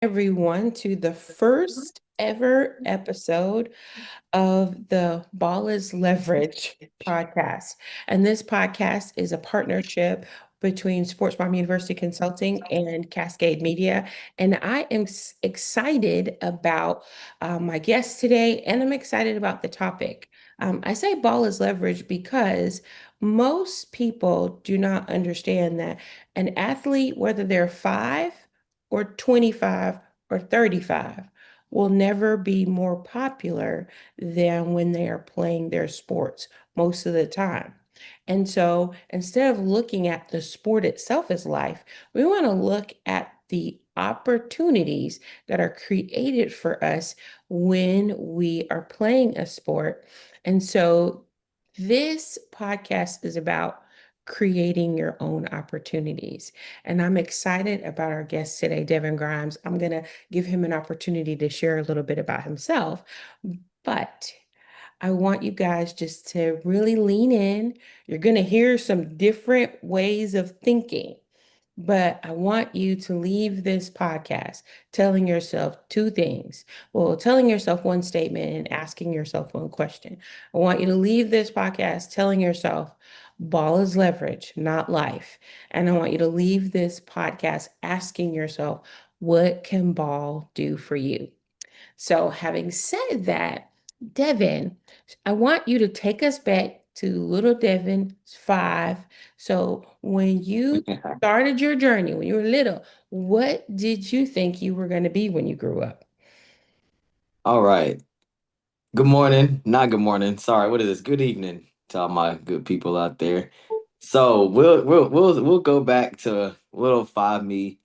everyone to the first ever episode of the Ball is Leverage podcast. And this podcast is a partnership between Sports Mom University Consulting and Cascade Media. And I am excited about my guest today, and I'm excited about the topic. I say ball is leverage because most people do not understand that an athlete, whether they're 5 or 25 or 35, will never be more popular than when they are playing their sports most of the time. And so instead of looking at the sport itself as life, we want to look at the opportunities that are created for us when we are playing a sport. And so this podcast is about creating your own opportunities. And I'm excited about our guest today, Devin Grimes. I'm going to give him an opportunity to share a little bit about himself. But I want you guys just to really lean in. You're going to hear some different ways of thinking, but I want you to leave this podcast telling yourself two things. Well, telling yourself one statement and asking yourself one question. I want you to leave this podcast telling yourself, ball is leverage, not life. And I want you to leave this podcast asking yourself, what can ball do for you? So, having said that, Devin, I want you to take us back to little Devin 5. So, when you started your journey, when you were little, what did you think you were going to be when you grew up? All right. Good morning. Not good morning. Sorry. What is this? Good evening to all my good people out there. So we'll go back to little five me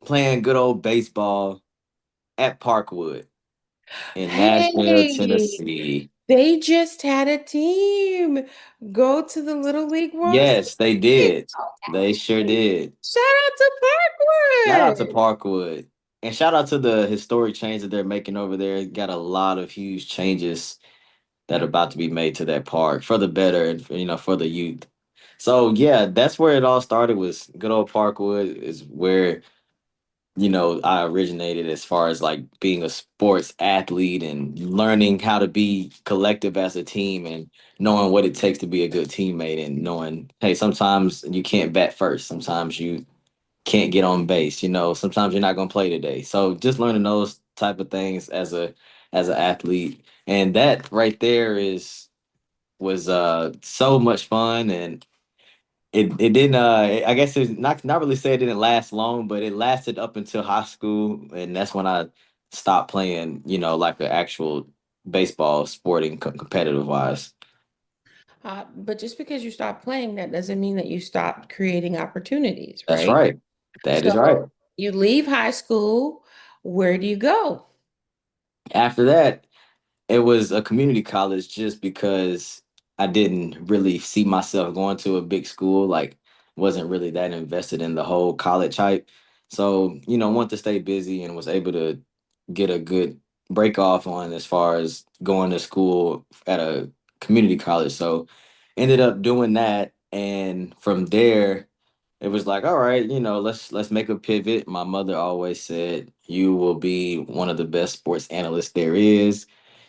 playing good old baseball at Parkwood in Nashville, Hey, Tennessee. they just had a team go to the Little League World Yes, they Series. did. They sure did. Shout out to Shout out to Parkwood. Parkwood. And shout out to the historic change that they're making over there. Got a lot of huge changes that are about to be made to that park for the better and for the youth. So yeah, that's where it all started. Was good old Parkwood is where I originated as far as like being a sports athlete and learning how to be collective as a team and knowing what it takes to be a good teammate and knowing, hey, sometimes you can't bat first, sometimes you can't get on base, sometimes you're not going to play today. So just learning those type of things as an athlete, and that right there is was so much fun. And it didn't I guess it's not really say it didn't last long, but it lasted up until high school, and that's when I stopped playing, like an actual baseball sporting competitive wise. But just because you stopped playing, that doesn't mean that you stopped creating opportunities, That's right? right. That is right. So you leave high school, where do you go? After that, it was a community college just because I didn't really see myself going to a big school, like wasn't really that invested in the whole college hype. So, wanted to stay busy and was able to get a good break off on as far as going to school at a community college. So ended up doing that, and from there it was like, all right, let's make a pivot. My mother always said you will be one of the best sports analysts there is.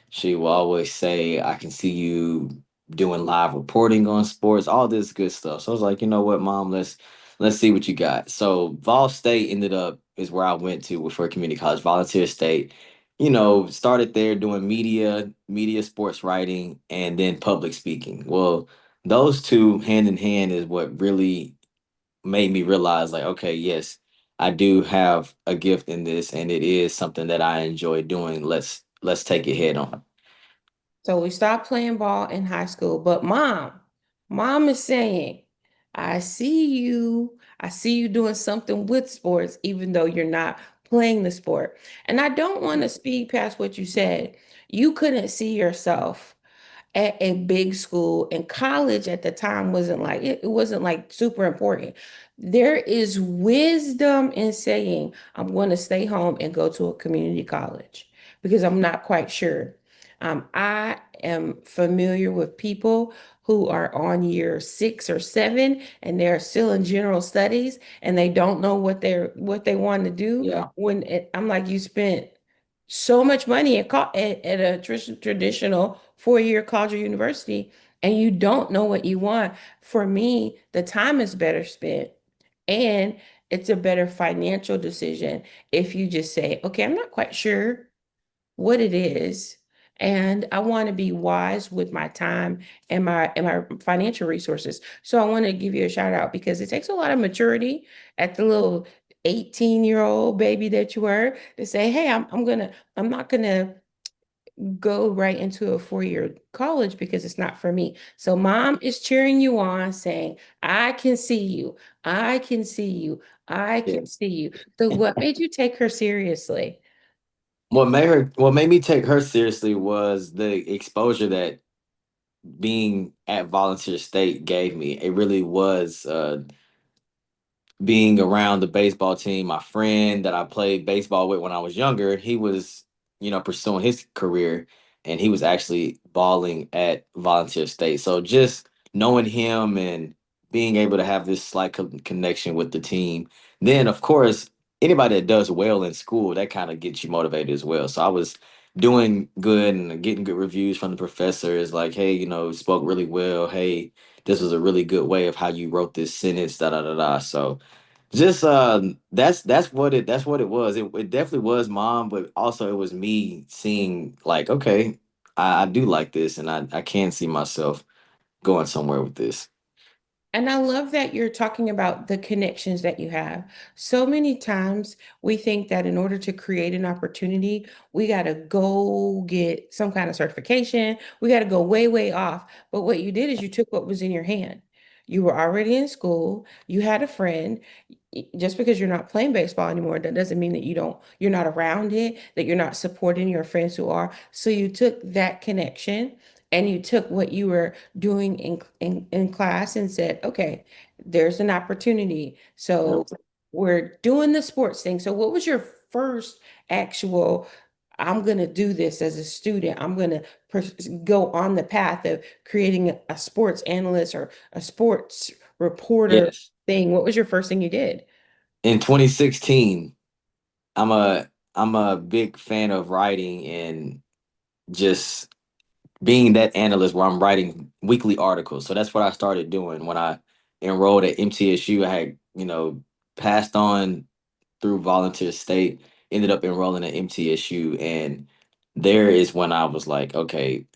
She will always say, I can see you doing live reporting on sports, all this good stuff. So I was like, you know what, mom, let's see what you got. So Vol State ended up is where I went to for community college, Volunteer State. Started there doing media sports writing, and then public speaking. Well, those two hand in hand is what really made me realize, like, okay, yes, I do have a gift in this, and it is something that I enjoy doing. Let's take it head on. So we stopped playing ball in high school, but mom is saying, I see you doing something with sports, even though you're not playing the sport. And I don't want to speed past what you said. You couldn't see yourself at a big school, and college at the time wasn't like it wasn't like super important. There is wisdom in saying I'm going to stay home and go to a community college because I'm not quite sure. I am familiar with people who are on year 6 or 7 and they're still in general studies and they don't know what they want to do. Yeah. I'm like, you spent so much money at a traditional 4-year college or university and you don't know what you want. For me, the time is better spent and it's a better financial decision if you just say, okay, I'm not quite sure what it is. And I want to be wise with my time and my financial resources. So I want to give you a shout out because it takes a lot of maturity at the little 18-year-old baby that you were to say, hey, I'm not gonna go right into a 4-year college because it's not for me. So mom is cheering you on, saying, I can see you, I can see you, I can Yes. see you. So what made you take her seriously? What made me take her seriously was the exposure that being at Volunteer State gave me. It really was being around the baseball team. My friend that I played baseball with when I was younger, he was, pursuing his career and he was actually balling at Volunteer State. So just knowing him and being able to have this slight connection with the team. Then, of course, anybody that does well in school, that kind of gets you motivated as well. So I was doing good and getting good reviews from the professors like, hey, spoke really well. Hey, this was a really good way of how you wrote this sentence, da da da da. So just that's what it was. It definitely was mom, but also it was me seeing like, okay, I do like this and I can see myself going somewhere with this. And I love that you're talking about the connections that you have. So many times we think that in order to create an opportunity, we got to go get some kind of certification. We got to go way, way off. But what you did is you took what was in your hand. You were already in school. You had a friend. Just because you're not playing baseball anymore, that doesn't mean that you're not around it, that you're not supporting your friends who are. So you took that connection and you took what you were doing in class and said, okay, there's an opportunity. So Yep. we're doing the sports thing. So what was your first actual, I'm going to do this as a student. I'm going to go on the path of creating a sports analyst or a sports reporter Yes. thing. What was your first thing you did? In 2016, I'm a I'm a big fan of writing and just being that analyst where I'm writing weekly articles. So that's what I started doing when I enrolled at MTSU. I had, passed on through Volunteer State, ended up enrolling at MTSU. And there is when I was like, okay,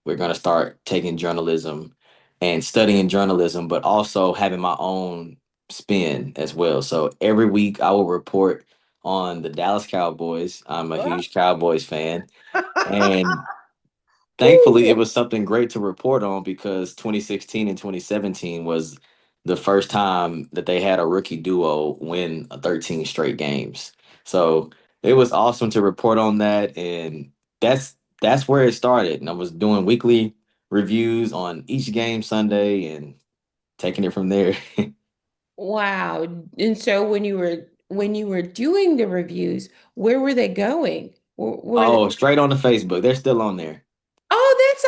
we're going to start taking journalism and studying journalism, but also having my own spin as well. So every week I will report on the Dallas Cowboys. I'm a huge Cowboys fan. And thankfully, it Ooh. was something great to report on because 2016 and 2017 was the first time that they had a rookie duo win 13 straight games. So it was awesome to report on that, and that's where it started. And I was doing weekly reviews on each game Sunday and taking it from there. Wow. And so when you were doing the reviews, where were they going? Were Oh, straight on the Facebook. They're still on there. Oh, that's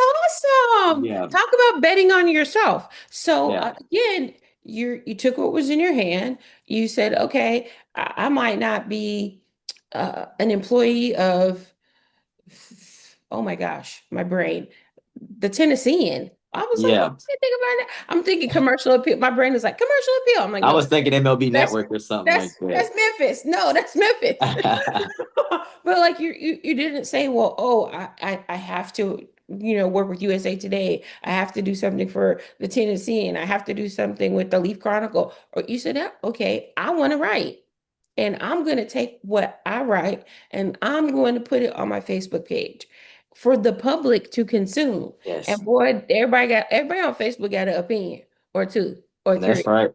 awesome. Yeah, Talk about betting on yourself. So yeah, again, you took what was in your hand. You said, okay, I might not be an employee of, oh my gosh, my brain, the Tennessean. I was like, what yeah. was I thinking about that? I'm thinking commercial appeal. My brain is like commercial appeal. I'm like, I no, was thinking MLB that's Network or something like that's Memphis. No, that's Memphis. that. But like you didn't say, well, oh, I have to, work with USA Today. I have to do something for the Tennessee and I have to do something with the Leaf Chronicle. Or you said, "Yeah, okay, I want to write. And I'm going to take what I write and I'm going to put it on my Facebook page for the public to consume." And Yes, boy, everybody on Facebook got an opinion or two or three. that's right.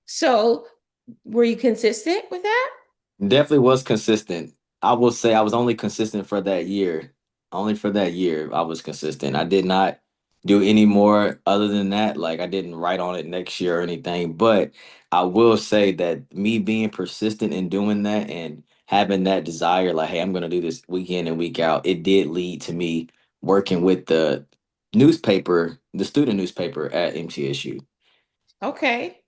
So were you consistent with that? Definitely was consistent. I will say I was only consistent for that year. Only for that year, I was consistent. I did not do any more other than that. Like I didn't write on it next year or anything. But I will say that me being persistent in doing that and having that desire, like, hey, I'm gonna do this week in and week out, it did lead to me working with the newspaper, the student newspaper at MTSU. Okay.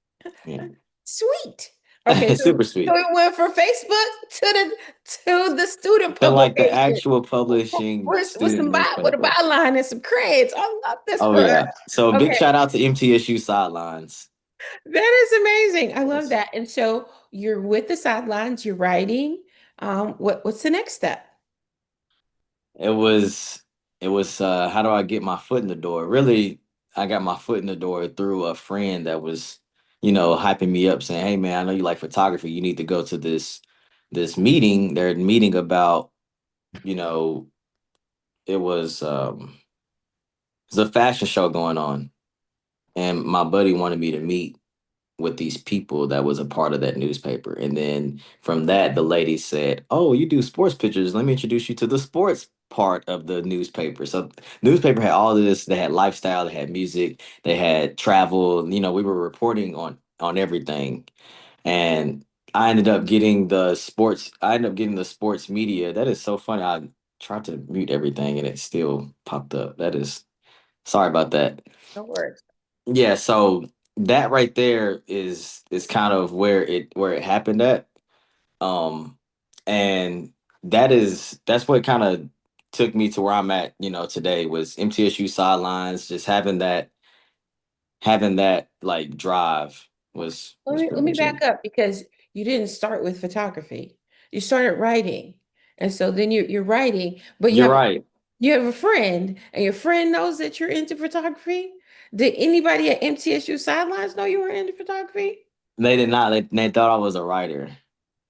Yeah. Sweet. Okay, so Super so sweet. it went from Facebook to the student To like the publication actual publishing with student with a newspaper. byline and some creds. I love this Oh for yeah. us. So big Okay, shout out to MTSU sidelines. that is amazing. I love Yes. that. And so you're with the sidelines, you're writing. What's the next step? It was how do I get my foot in the door? Really, I got my foot in the door through a friend that was, hyping me up saying, "Hey man, I know you like photography. You need to go to this meeting. They're meeting about, you know, it was there's a fashion show going on, and my buddy wanted me to meet with these people that was a part of that newspaper. And then from that, the lady said, "Oh, you do sports pictures. Let me introduce you to the sports part of the newspaper." So newspaper had all this. They had lifestyle, they had music, they had travel. We were reporting on everything. And I ended up getting the sports media. That is so funny. I tried to mute everything and it still popped up. That is sorry about that. No worries. Yeah, so that right there is kind of where it happened at. Um and that's what kind of took me to where I'm at, today was MTSU sidelines, just having that like drive Let was me pretty let me much it. back up because you didn't start with photography. You started writing. And so then you're writing, but You're right. you have a friend, and your friend knows that you're into photography. Did anybody at MTSU sidelines know you were into photography? They did not. They thought I was a writer.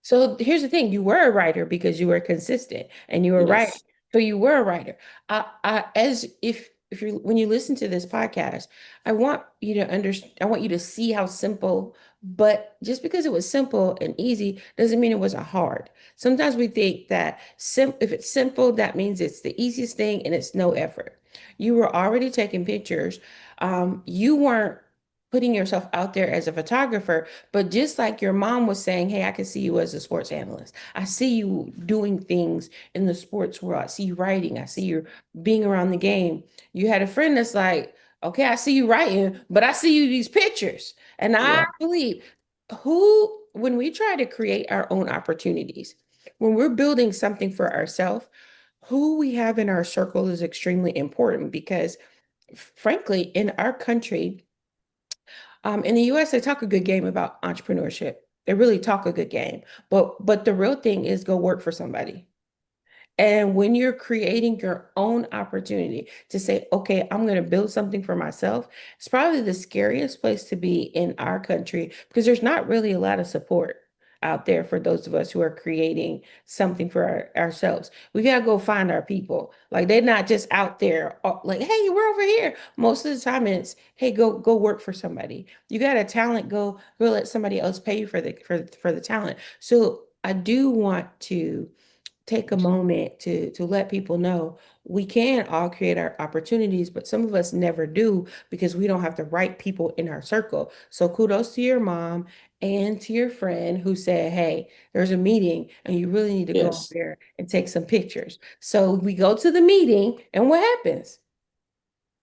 So here's the thing: you were a writer because you were consistent and you were writing. Yes. So you were a writer. As if you when you listen to this podcast, I want you to understand. I want you to see how simple. But just because it was simple and easy doesn't mean it wasn't hard. Sometimes we think that if it's simple, that means it's the easiest thing and it's no effort. You were already taking pictures. You weren't putting yourself out there as a photographer, but just like your mom was saying, hey, I can see you as a sports analyst. I see you doing things in the sports world. I see you writing. I see you being around the game. You had a friend that's like, okay, I see you writing, but I see you these pictures. And I Yeah. believe when we try to create our own opportunities, when we're building something for ourselves, who we have in our circle is extremely important because, frankly, in our country, in the US, they talk a good game about entrepreneurship. They really talk a good game. But the real thing is go work for somebody. And when you're creating your own opportunity to say, okay, I'm going to build something for myself, it's probably the scariest place to be in our country because there's not really a lot of support out there for those of us who are creating something for ourselves. We got to go find our people. Like they're not just out there like, hey, we're over here. Most of the time it's, hey, go work for somebody. You got a talent, go let somebody else pay you for the talent. So I do want to take a moment to let people know we can all create our opportunities, but some of us never do because we don't have the right people in our circle. So kudos to your mom and to your friend who said, hey, there's a meeting and you really need to go over Yes. there and take some pictures. So we go to the meeting and what happens?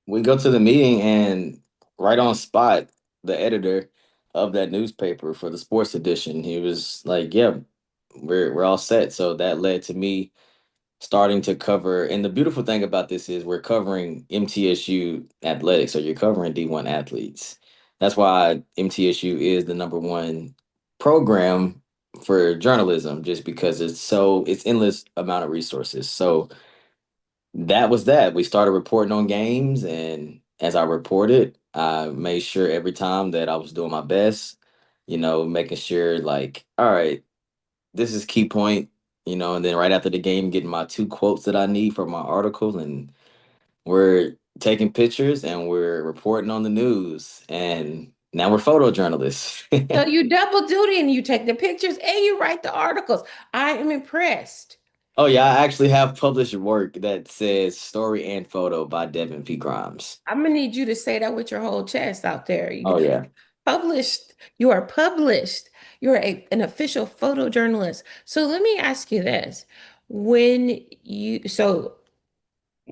We go to the meeting and right on spot, the editor of that newspaper for the sports edition, he was like, "Yeah, we're all set." So that led to me starting to cover. And the beautiful thing about this is we're covering MTSU athletics, so you're covering D1 athletes. That's why MTSU is the number one program for journalism, just because it's endless amount of resources. So that was that. We started reporting on games, and as I reported, I made sure every time that I was doing my best, making sure like, all right, this is key point, and then right after the game, getting my two quotes that I need for my article, and we're taking pictures and we're reporting on the news, and now we're photojournalists. So you double duty and you take the pictures and you write the articles. I am impressed. Oh yeah, I actually have published work that says story and photo by Devin P. Grimes. I'm gonna need you to say that with your whole chest out there. Oh yeah. Published. You are published. You're an official photojournalist. So let me ask you this. When you so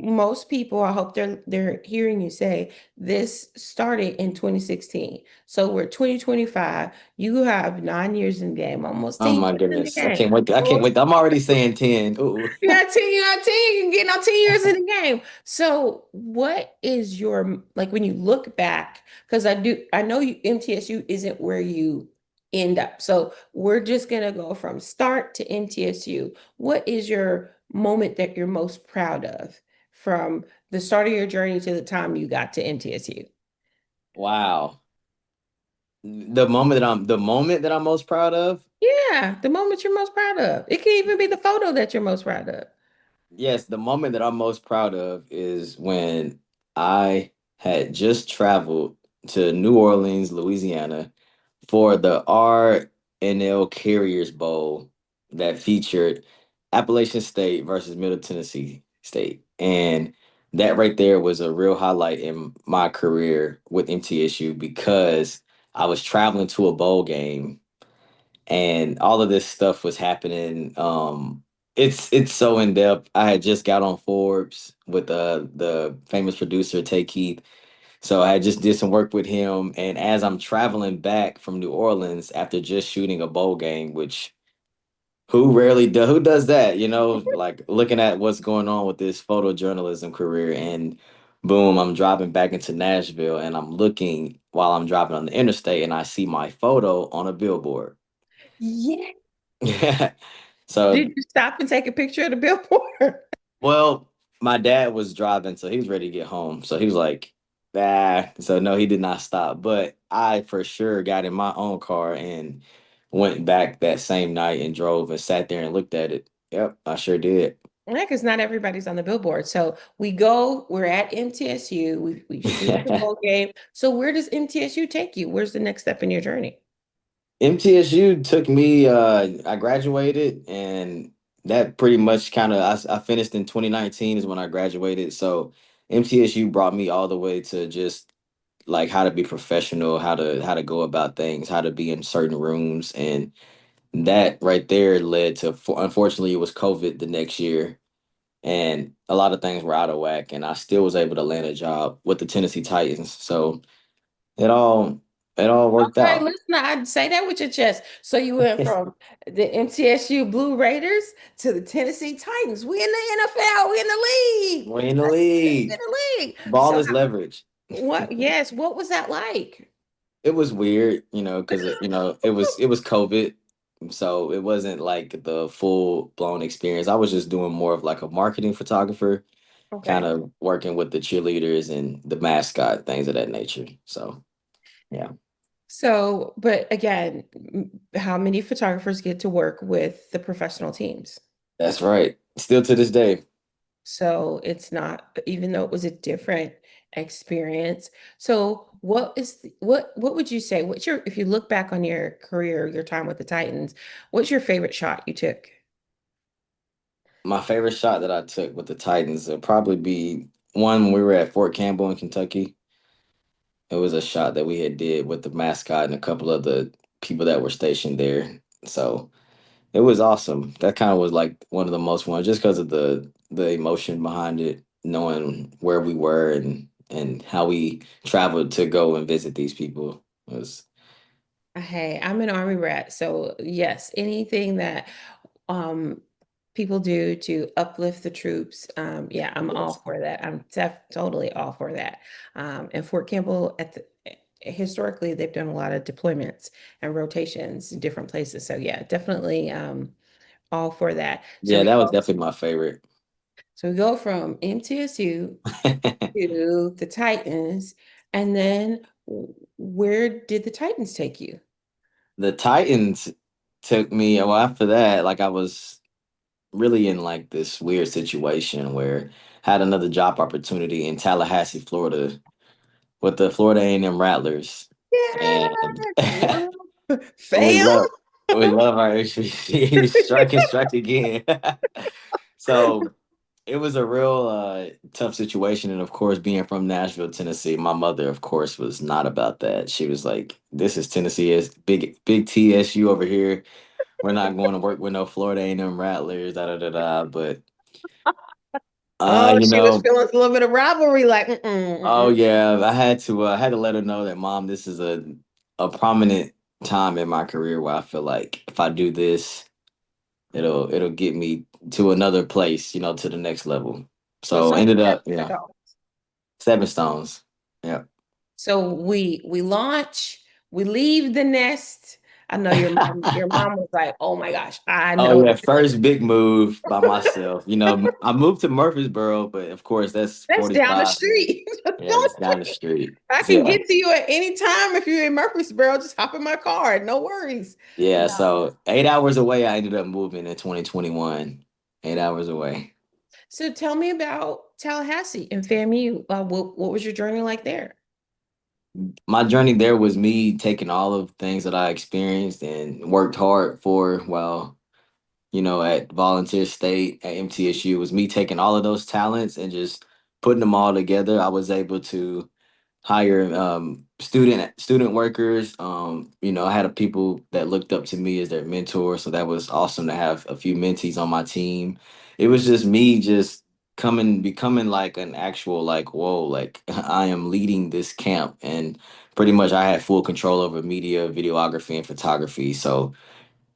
most people, I hope they're hearing you say this started in 2016. So we're 2025. You have 9 years in the game, almost Oh 10 my years in the goodness. I game. can't wait. I can't Almost wait. I'm already saying 10. Ooh. you're not 10, you're getting on 10 years in the game. So what is your like when you look back, because I know MTSU isn't where you end up. So we're just gonna go from start to MTSU. What is your moment that you're most proud of from the start of your journey to the time you got to MTSU? Wow. The moment that I'm most proud of. Yeah, the moment you're most proud of. It can even be the photo that you're most proud of. Yes, the moment that I'm most proud of is when I had just traveled to New Orleans, Louisiana for the R&L Carriers Bowl that featured Appalachian State versus Middle Tennessee State. And that right there was a real highlight in my career with MTSU because I was traveling to a bowl game and all of this stuff was happening. It's so in depth. I had just got on Forbes with the famous producer Tay Keith, so I just did some work with him. And as I'm traveling back from New Orleans after just shooting a bowl game, which who does that? You know, like looking at what's going on with this photojournalism career, and boom, I'm driving back into Nashville, and I'm looking while I'm driving on the interstate, and I see my photo on a billboard. Yeah. So, Did you stop and take a picture of the billboard? well, my dad was driving, so he was ready to get home. So he was like, ah. So no, he did not stop. But I for sure got in my own car and went back that same night and drove and sat there and looked at it. Yep, I sure did. Yeah, because not everybody's on the billboard. So we're at MTSU, we shoot the bowl game. So where does MTSU take you? Where's the next step in your journey? MTSU took me, I graduated and that pretty much kind of, I finished in 2019 is when I graduated. So MTSU brought me all the way to just like how to be professional, how to go about things, how to be in certain rooms, and that right there led to unfortunately it was COVID the next year, and a lot of things were out of whack, and I still was able to land a job with the Tennessee Titans. So it all it all worked Okay, out. listen, I'd say that with your chest. So you went from the MTSU Blue Raiders to the Tennessee Titans. We in the NFL, we in the league. We're in the Let's get in league. the league. Ball So is leverage. yes, what was that like? It was weird, because it was COVID, so it wasn't like the full blown experience. I was just doing more of like a marketing photographer, kind Okay. of working with the cheerleaders and the mascot, things of that nature. So yeah, So, but again, how many photographers get to work with the professional teams? that's right. Still to this day, So it's not, even though it was a different experience. So what would you say? What's your, if you look back on your career, your time with the Titans, what's your favorite shot you took? my favorite shot that I took with the Titans would probably be one when we were at Fort Campbell in Kentucky. It was a shot that we had did with the mascot and a couple of the people that were stationed there. So it was awesome. That kind of was like one of the most fun, just because of the emotion behind it, knowing where we were and how we traveled to go and visit these people. It was Hey, I'm an army rat, so yes, anything that um people do to uplift the troops, yeah, I'm all yes. for that. I'm totally all for that. And Fort Campbell historically they've done a lot of deployments and rotations in different places. So yeah, definitely all for that. Yeah, that was definitely my favorite. So we go from MTSU to the Titans, and then where did the Titans take you? The Titans took me, well, after that, like I was really in like this weird situation where I had another job opportunity in Tallahassee, Florida with the Florida A&M Rattlers. And Yes, we fam. love we love our HBCU strike and strike again. So it was a real tough situation. And of course, being from Nashville, Tennessee, my mother, of course, was not about that. She was like, this is Tennessee, is big TSU over here. We're not going to work with no Florida A&M Rattlers, da da da da. But Oh, You she was know, feeling a little bit of rivalry, like, oh mm-mm. yeah, I had to let her know that mom, this is a prominent time in my career where I feel like if I do this, it'll get me to another place, you know, to the next level. So So something ended up, happened at all. Seven Stones. Yeah. So we launch, we leave the nest. I know your mom was like, "Oh my gosh, I Oh know yeah, first big move by myself. You know, I moved to Murfreesboro, but of course that's that's down the 45 minutes. street. Yeah, that's down the street. I So, can yeah. get to you at any time if you're in Murfreesboro. Just hop in my car. No worries." Yeah, No. so 8 hours away, I ended up moving in 2021. 8 hours away. So tell me about Tallahassee and FAMU. What was your journey like there? My journey there was me taking all of the things that I experienced and worked hard for while, you know, at Volunteer State at MTSU. It was me taking all of those talents and just putting them all together. I was able to hire student workers. You know, I had a people that looked up to me as their mentor, so that was awesome to have a few mentees on my team. It was just me just coming becoming like an actual like whoa, like I am leading this camp, and pretty much I had full control over media, videography, and photography. So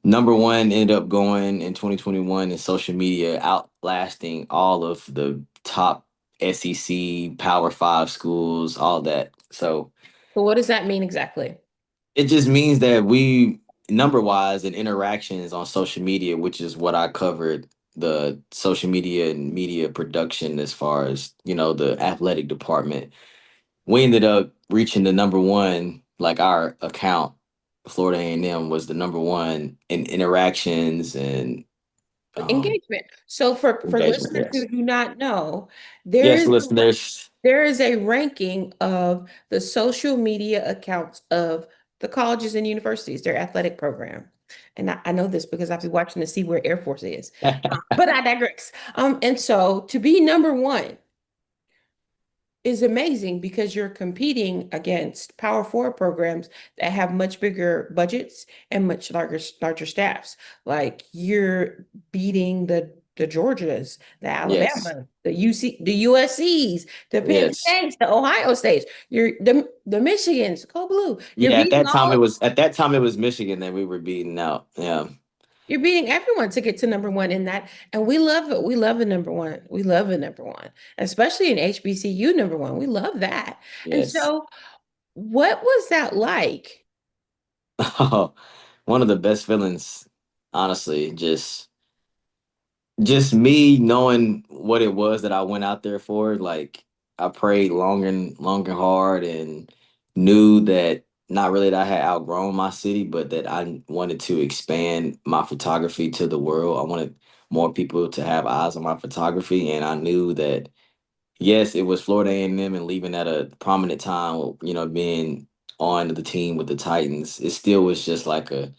number one ended up going in 2021 in social media, outlasting all of the top SEC Power Five schools, all that. So So what does that mean exactly? it just means that we, number wise, and interactions on social media, which is what I covered, the social media and media production as far as, you know, the athletic department. We ended up reaching the number one, like our account, Florida A&M was the number one in interactions and um, Engagement. So for engagement. listeners who Yes. do not know, there Yes, is listeners. there is a ranking of the social media accounts of the colleges and universities, their athletic program. And I know this because I've been watching to see where Air Force is. But I digress. And so to be number one is amazing because you're competing against Power Four programs that have much bigger budgets and much larger staffs. Like you're beating the Georgias, the Yes. Alabama, the UC, the USCs, the Penn Yes. States, the Ohio States. You're the Michigans, go blue. You're Yeah, beating all at that time it was Michigan that we were beating out. Yeah. you're beating everyone to get to number one in that. And we love it. We love a number one. We love a number one, especially in HBCU number one. We love that. And Yes. so what was that like? One of the best feelings, honestly, just me knowing what it was that I went out there for. Like I prayed long and hard and knew that not really that I had outgrown my city, but that I wanted to expand my photography to the world. I wanted more people to have eyes on my photography, and I knew that yes, it was Florida A&M and leaving at a prominent time, you know, being on the team with the Titans. It still was just like a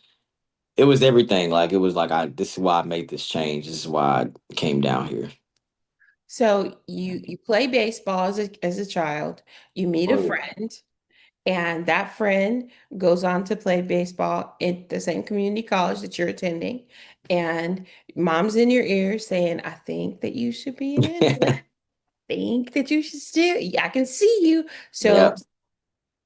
it was everything. Like it was like I this is why I made this change. This is why I came down here. So you play baseball as a child, you meet a Oh yeah. friend, and that friend goes on to play baseball at the same community college that you're attending, and mom's in your ear saying, "I think that you should be an athlete. Think that you should still, yeah, I can see you." So Yep.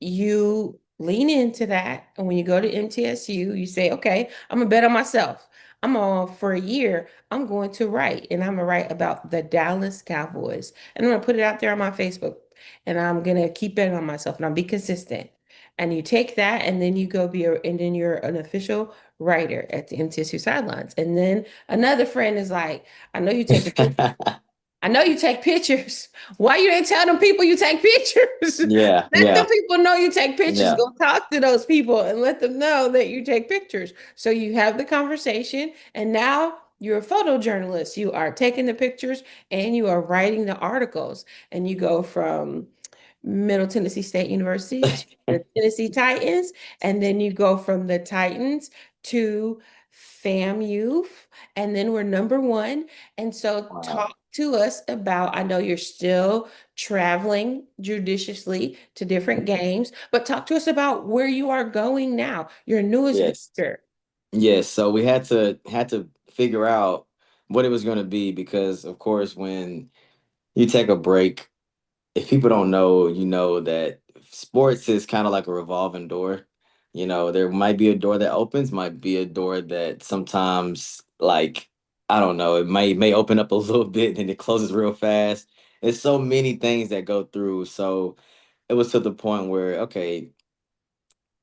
you lean into that. And when you go to MTSU, you say, okay, I'm gonna bet on myself. I'm on for a year. I'm going to write, and I'm gonna write about the Dallas Cowboys. And I'm gonna put it out there on my Facebook. And I'm gonna keep betting on myself and I'll be consistent. And you take that and then you go and then you're an official writer at the MTSU sidelines. And then another friend is like, I know you take the pictures. I know you take pictures. Why you didn't tell them people you take pictures? Yeah, Let the yeah, people know you take pictures. yeah. Go talk to those people and let them know that you take pictures. So you have the conversation, and now you're a photojournalist. You are taking the pictures and you are writing the articles. And you go from Middle Tennessee State University to the Tennessee Titans, and then you go from the Titans to FAMU, and then we're number one. And so Wow. talk to us about, I know you're still traveling judiciously to different games, but talk to us about where you are going now, your newest Yes. venture. Yes. So we had to figure out what it was going to be because of course when you take a break. If people don't know, you know that sports is kind of like a revolving door. You know, there might be a door that opens, might be a door that sometimes, like, I don't know, it may open up a little bit and it closes real fast. There's so many things that go through. So it was to the point where, okay,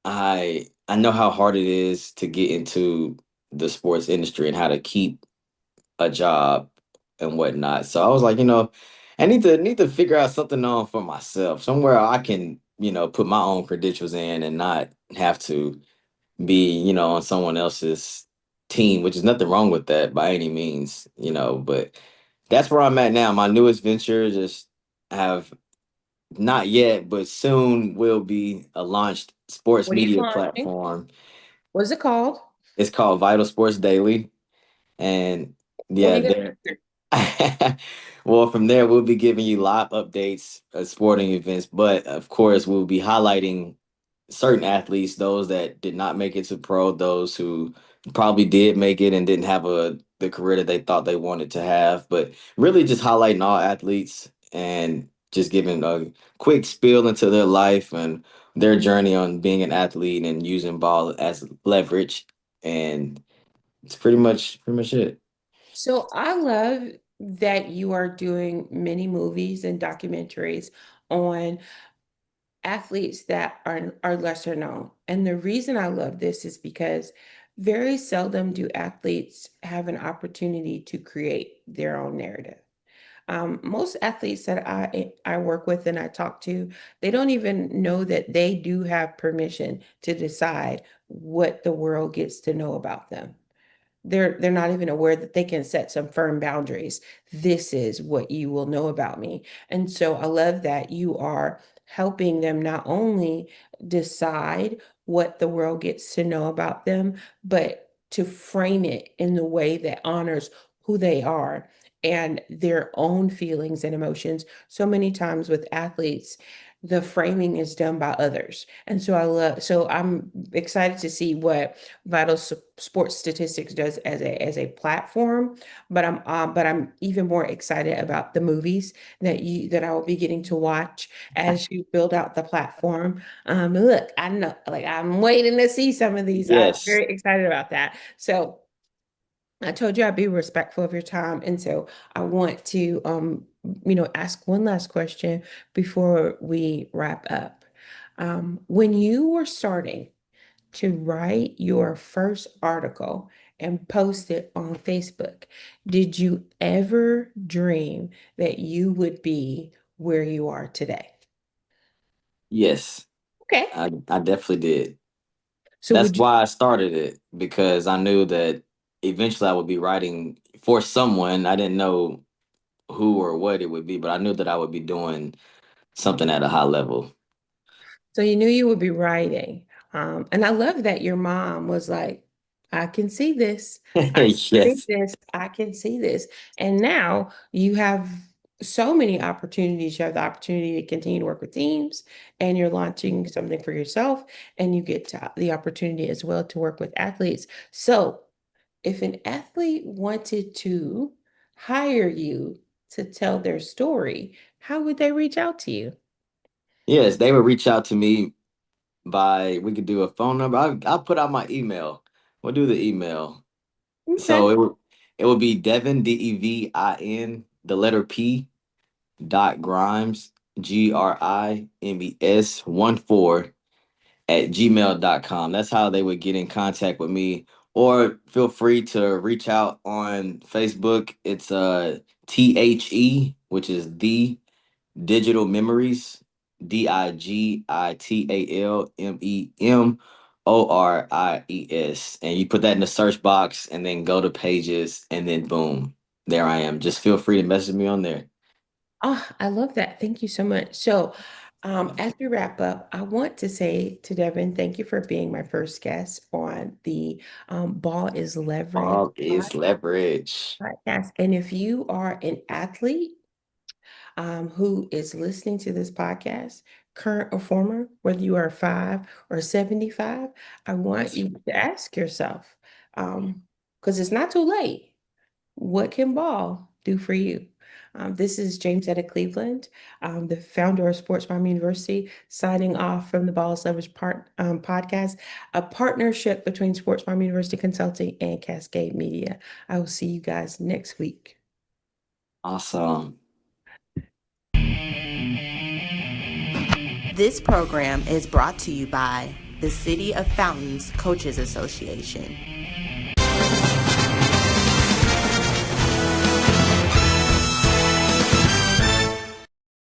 I know how hard it is to get into the sports industry and how to keep a job and whatnot. So I was like, I need to figure out something on for myself, somewhere I can, put my own credentials in and not have to be, on someone else's team, which is nothing wrong with that by any means, but that's where I'm at now. My newest venture just have not yet, but soon will be a launched sports What are you media launching? platform. What's it called? It's called Vital Sports Daily. And Let yeah, me go. there. Well, from there, we'll be giving you live updates of sporting events, but of course, we'll be highlighting certain athletes, those that did not make it to pro, those who probably did make it and didn't have the career that they thought they wanted to have, but really just highlighting all athletes and just giving a quick spiel into their life and their journey on being an athlete and using ball as leverage. And it's pretty much it. So I love that you are doing many movies and documentaries on athletes that are lesser known. And the reason I love this is because very seldom do athletes have an opportunity to create their own narrative. Most athletes that I work with and I talk to, they don't even know that they do have permission to decide what the world gets to know about them. They're not even aware that they can set some firm boundaries. This is what you will know about me. And so I love that you are helping them not only decide what the world gets to know about them, but to frame it in the way that honors who they are and their own feelings and emotions. So many times with athletes, the framing is done by others. And so I'm excited to see what Sports Statistics does as a platform, but I'm even more excited about the movies that I will be getting to watch as you build out the platform. Look, I know, like I'm waiting to see some of these. I'm Yes. very excited about that. So I told you I'd be respectful of your time, and so I want to ask one last question before we wrap up. When you were starting to write your first article and post it on Facebook, did you ever dream that you would be where you are today? Yes. Okay. I definitely did. So That's would you, why I started it because I knew that eventually I would be writing for someone. I didn't know who or what it would be, but I knew that I would be doing something at a high level. so you knew you would be writing. And I love that your mom was like, I can see this. I can see Yes. this. I can see this. And now you have so many opportunities. You have the opportunity to continue to work with teams, and you're launching something for yourself, and you get the opportunity as well to work with athletes. So if an athlete wanted to hire you to tell their story, how would they reach out to you? Yes, they would reach out to me we could do a phone number. I'll put out my email. We'll do the email. Okay. So it would be Devin, Devin, the letter P, dot Grimes, Grimes 14 at gmail.com. That's how they would get in contact with me. Or feel free to reach out on Facebook. It's THE, which is the Digital Memories, DIGITALMEMORIES. And you put that in the search box and then go to pages and then boom, there I am. Just feel free to message me on there. Oh, I love that. Thank you so much. So, as we wrap up, I want to say to Devin, thank you for being my first guest on the Ball is Leverage All is leverage. podcast. And if you are an athlete who is listening to this podcast, current or former, whether you are 5 or 75, I want Yes. you to ask yourself, because it's not too late. What can ball do for you? This is James Etta Cleveland, the founder of Sports Farm University, signing off from the Balls Lovers podcast, a partnership between Sports Farm University Consulting and Cascade Media. I will see you guys next week. Awesome. This program is brought to you by the City of Fountains Coaches Association.